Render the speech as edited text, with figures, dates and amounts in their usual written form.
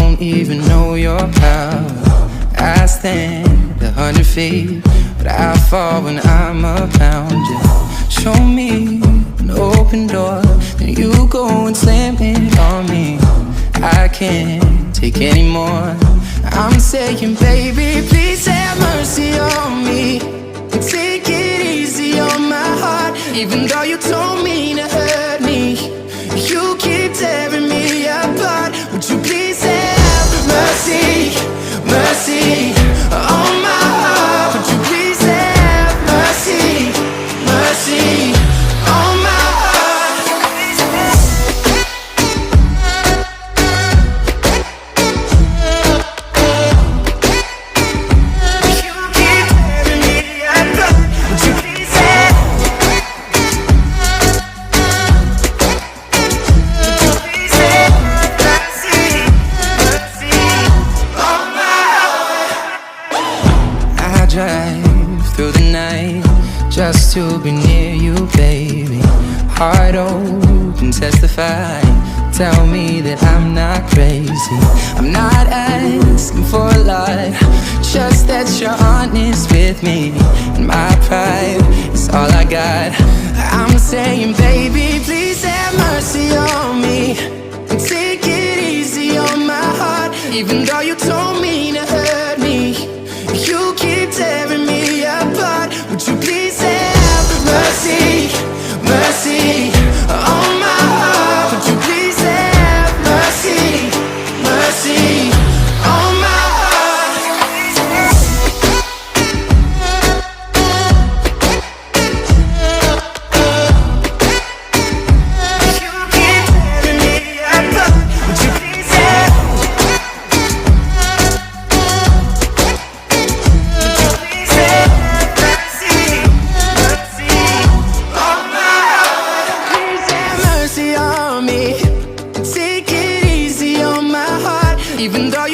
don't even know your power. I stand 100 feet, but I fall when I'm around you. Show me an open door, then you go and slam it on me. I can't take anymore. I'm saying, baby, please have mercy on me and take it easy on my heart. Even though you told me to hurt me, you keep tearing me apart. Would you please have mercy, mercy on my heart? Would you please have mercy, mercy on my drive through the night just to be near you, baby. Heart open, testify. Tell me that I'm not crazy. I'm not asking for a lot, just that you're honest with me. And my pride is all I got. I'm saying, baby, please have mercy on me and take it easy on my heart. Even though you told me to hurt me, you keep tearing me apart. Would you please have mercy, mercy on my heart? Would you please have mercy, mercy on my You keep tearing me apart. Would you please have even though